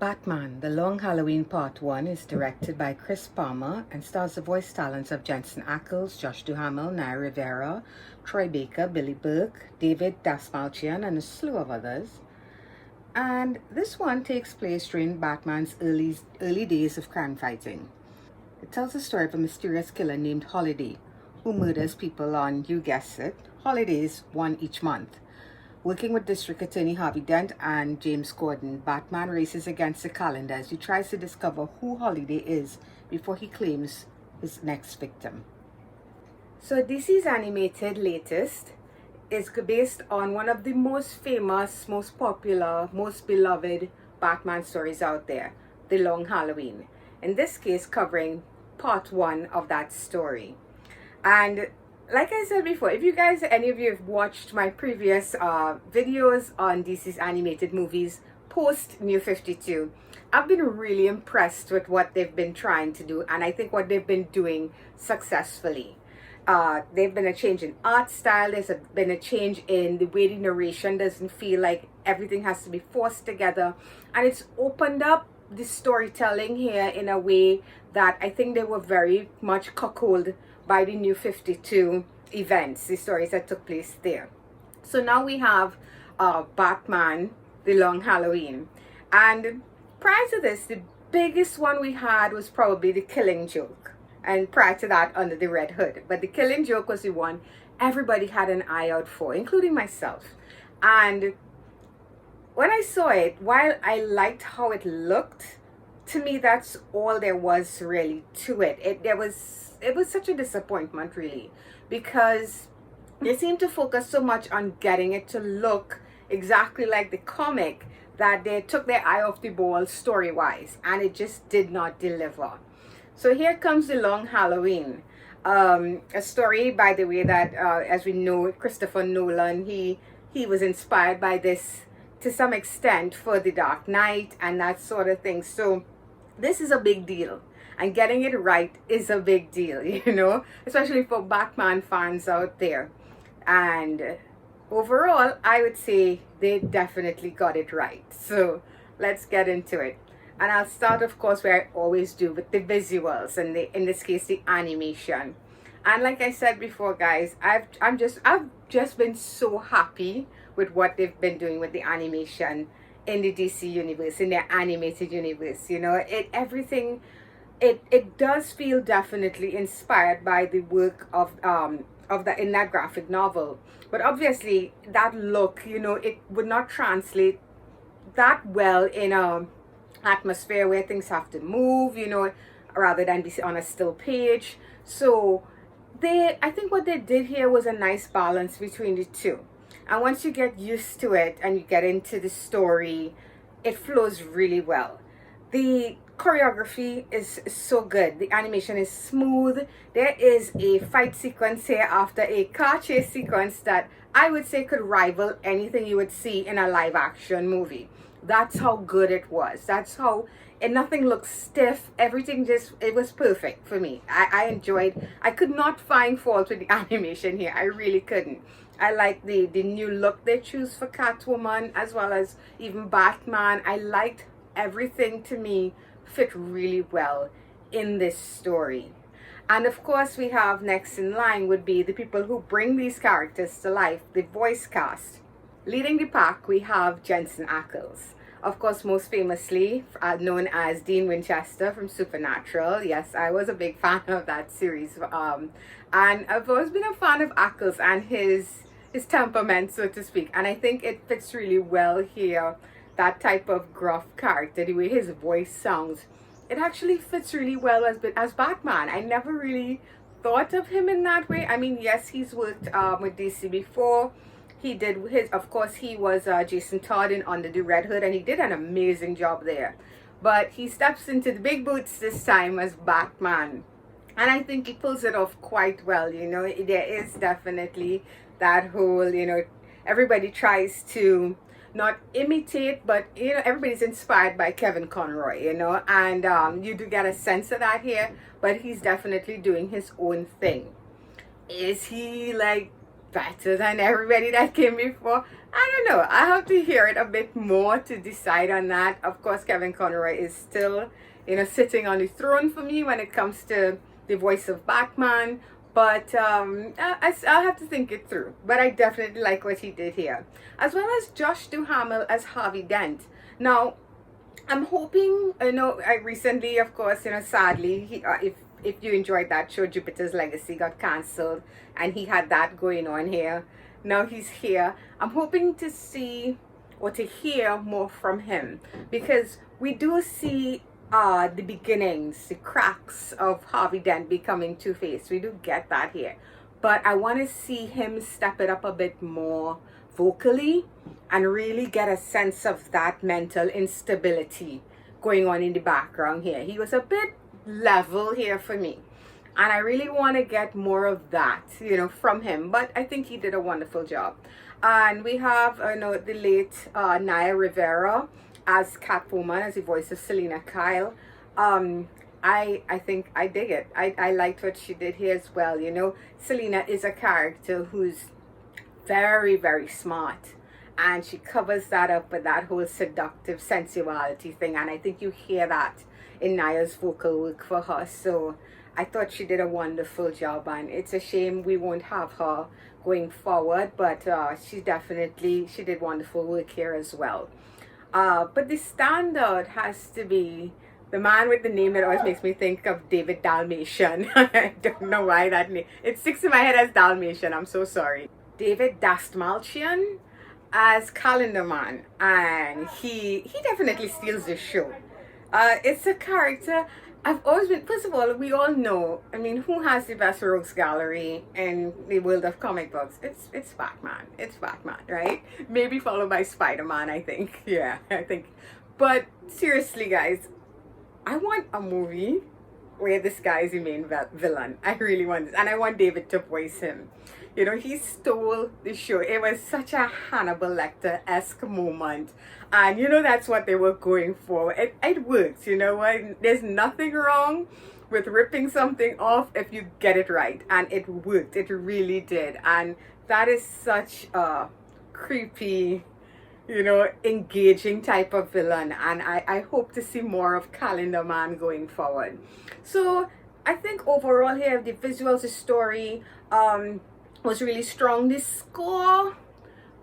Batman, The Long Halloween Part 1 is directed by Chris Palmer and stars the voice talents of Jensen Ackles, Josh Duhamel, Naya Rivera, Troy Baker, Billy Burke, David Dasmalchian, and a slew of others. And this one takes place during Batman's early days of crime fighting. It tells the story of a mysterious killer named Holiday, who murders people on, you guessed it, holidays, one each month. Working with District Attorney Harvey Dent and James Gordon, Batman races against the calendar as he tries to discover who Holiday is before he claims his next victim. So DC's animated latest is based on one of the most famous, most popular, most beloved Batman stories out there, The Long Halloween. In this case, covering part 1 of that story. And like I said before, if you guys, any of you have watched my previous videos on DC's animated movies post New 52, I've been really impressed with what they've been trying to do, and I think what they've been doing successfully. There's been a change in art style, there's been a change in the way the narration doesn't feel like everything has to be forced together, and it's opened up the storytelling here in a way that I think they were very much cuckolded by the New 52 events, the stories that took place there. So now we have Batman, The Long Halloween. And prior to this, the biggest one we had was probably The Killing Joke. And prior to that, Under the Red Hood. But The Killing Joke was the one everybody had an eye out for, including myself. And when I saw it, while I liked how it looked, to me that's all there was really to it. It was such a disappointment, really, because they seemed to focus so much on getting it to look exactly like the comic that they took their eye off the ball story-wise, and it just did not deliver. So here comes The Long Halloween, a story, by the way, that as we know, Christopher Nolan, he was inspired by this to some extent for The Dark Knight and that sort of thing. So this is a big deal, and getting it right is a big deal, you know, especially for Batman fans out there. And overall, I would say they definitely got it right. So let's get into it. And I'll start, of course, where I always do, with the visuals, and in this case, the animation. And like I said before, guys, I've just been so happy with what they've been doing with the animation in the DC universe, in their animated universe. You know, it does feel definitely inspired by the work of in that graphic novel. But obviously that look, you know, it would not translate that well in a atmosphere where things have to move, you know, rather than be on a still page. So I think what they did here was a nice balance between the two. And once you get used to it and you get into the story, it flows really well. The choreography is so good. The animation is smooth. There is a fight sequence here after a car chase sequence that I would say could rival anything you would see in a live action movie. That's how good it was. That's how, and nothing looked stiff. Everything it was perfect for me. I enjoyed, I could not find fault with the animation here. I really couldn't. I like the new look they choose for Catwoman, as well as even Batman. I liked everything, to me, fit really well in this story. And of course, we have next in line would be the people who bring these characters to life, the voice cast. Leading the pack, we have Jensen Ackles. Of course, most famously known as Dean Winchester from Supernatural. Yes, I was a big fan of that series. And I've always been a fan of Ackles and his temperament, so to speak. And I think it fits really well here, that type of gruff character, the way his voice sounds. It actually fits really well as Batman. I never really thought of him in that way. I mean, yes, he's worked with DC before. He did of course, he was Jason Todd in Under the Red Hood, and he did an amazing job there. But he steps into the big boots this time as Batman. And I think he pulls it off quite well, you know. There is definitely that whole, you know, everybody tries to not imitate, but, you know, everybody's inspired by Kevin Conroy, you know. And you do get a sense of that here, but he's definitely doing his own thing. Is he like better than everybody that came before. I don't know. I have to hear it a bit more to decide on that. Of course, Kevin Conroy is still, sitting on the throne for me when it comes to the voice of Batman. But I'll have to think it through. But I definitely like what he did here. As well as Josh Duhamel as Harvey Dent. Now, I'm hoping, I recently, of course, sadly, if you enjoyed that show, Jupiter's Legacy got cancelled, and he had that going on here. Now he's here. I'm hoping to see or to hear more from him, because we do see the beginnings, the cracks of Harvey Dent becoming Two-Face. We do get that here. But I want to see him step it up a bit more vocally and really get a sense of that mental instability going on in the background here. He was a bit level here for me, and I really want to get more of that, from him. But I think he did a wonderful job. And we have the late Naya Rivera as Catwoman, as the voice of Selena Kyle. I think I dig it. I liked what she did here as well. Selena is a character who's very, very smart, and she covers that up with that whole seductive sensuality thing, and I think you hear that in Naya's vocal work for her. So I thought she did a wonderful job, and it's a shame we won't have her going forward, but she did wonderful work here as well. But the standout has to be the man with the name that always makes me think of David Dalmatian. I don't know why that name, it sticks in my head as Dalmatian, I'm so sorry. David Dastmalchian as Calendar Man, and he definitely steals the show. It's a character I've always been, first of all, we all know, who has the best rogues gallery in the world of comic books? It's Batman. It's Batman, right? Maybe followed by Spider-Man, I think. Yeah, I think. But seriously, guys, I want a movie where this guy is the main villain. I really want this. And I want David to voice him. He stole the show. It was such a Hannibal Lecter-esque moment. And that's what they were going for. It works, what? There's nothing wrong with ripping something off if you get it right. And it worked. It really did. And that is such a creepy, engaging type of villain. And I hope to see more of Calendar Man going forward. So I think overall here, the visuals, the story, was really strong. The score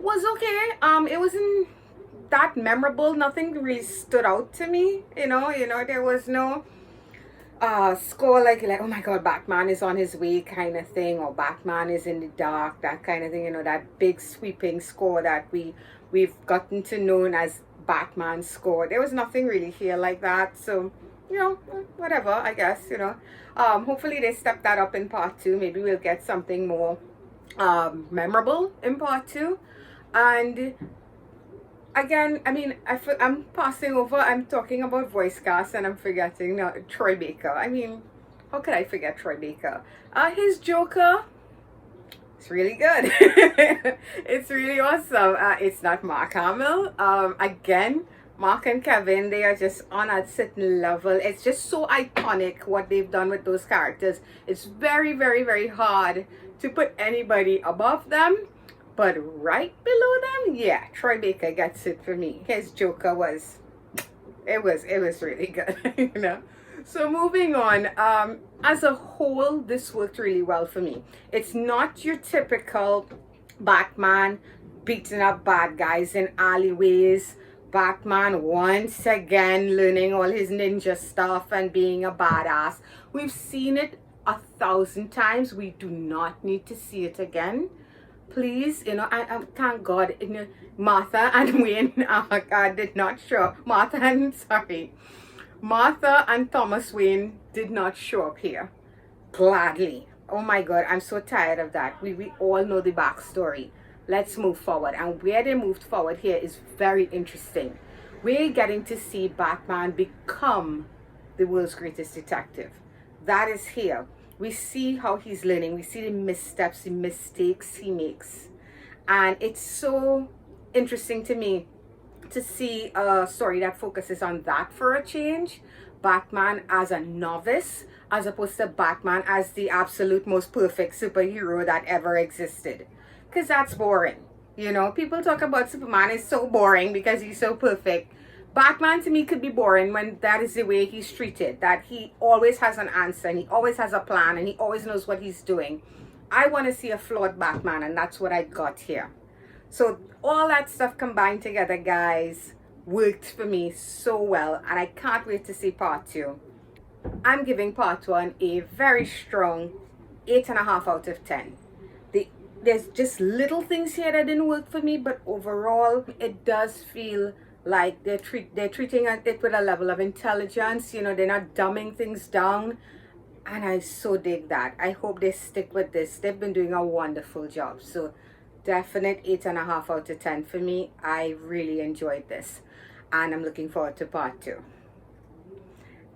was okay. It wasn't that memorable. Nothing really stood out to me. There was no score like oh my god, Batman is on his way kind of thing, or Batman is in the dark, that kind of thing. That big sweeping score that we've gotten to know as Batman's score. There was nothing really here like that. So whatever, I guess. Hopefully they step that up in part 2. Maybe we'll get something more memorable in part 2. And again, I'm passing over, I'm talking about voice cast, and I'm forgetting Troy Baker. How could I forget Troy Baker? His Joker, it's really good. It's really awesome. It's not Mark Hamill. Again, Mark and Kevin, they are just on a certain level. It's just so iconic what they've done with those characters. It's very, very, very hard to put anybody above them, but right below them, yeah, Troy Baker gets it for me. His Joker was really good. So moving on, as a whole, this worked really well for me. It's not your typical Batman beating up bad guys in alleyways. Batman once again learning all his ninja stuff and being a badass. We've seen it 1,000 times. We do not need to see it again. Please, I thank God, Martha and Wayne did not show up. Martha and Thomas Wayne did not show up here. Gladly. Oh my God, I'm so tired of that. We all know the backstory. Let's move forward. And where they moved forward here is very interesting. We're getting to see Batman become the world's greatest detective. That is here. We see how he's learning. We see the missteps, the mistakes he makes. And it's so interesting to me to see a story that focuses on that for a change. Batman as a novice, as opposed to Batman as the absolute most perfect superhero that ever existed. Because that's boring. You know, people talk about Superman is so boring because he's so perfect. Batman to me could be boring when that is the way he's treated. That he always has an answer and he always has a plan and he always knows what he's doing. I want to see a flawed Batman, and that's what I got here. So all that stuff combined together, guys, worked for me so well, and I can't wait to see part 2. I'm giving part 1 a very strong 8.5 out of 10. There's just little things here that didn't work for me, but overall it does feel like they're treating it with a level of intelligence. You know, they're not dumbing things down, and I so dig that. I hope they stick with this. They've been doing a wonderful job. So definite 8.5 out of 10 for me. I really enjoyed this, and I'm looking forward to part 2.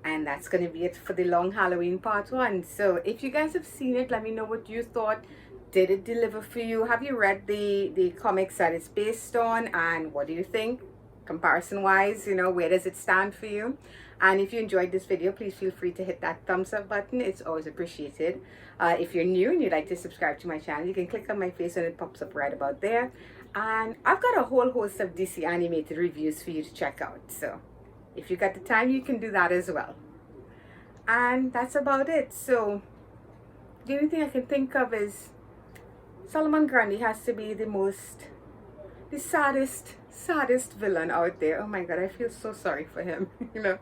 And that's going to be it for the Long Halloween part 1. So if you guys have seen it, let me know what you thought. Did it deliver for you? Have you read the comics that it's based on, and what do you think comparison wise? You know, where does it stand for you? And if you enjoyed this video, please feel free to hit that thumbs up button. It's always appreciated. If you're new and you'd like to subscribe to my channel, you can click on my face and it pops up right about there. And I've got a whole host of DC animated reviews for you to check out. So if you got the time, you can do that as well. And that's about it. So the only thing I can think of is Solomon Grundy has to be the saddest villain out there. Oh my God, I feel so sorry for him. You know,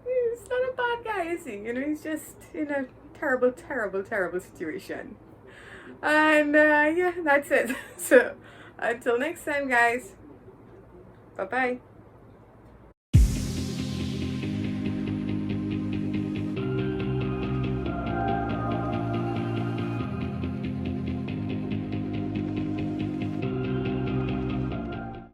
he's not a bad guy, is he? You know, he's just in a terrible situation. And yeah, that's it. So until next time, guys. Bye-bye.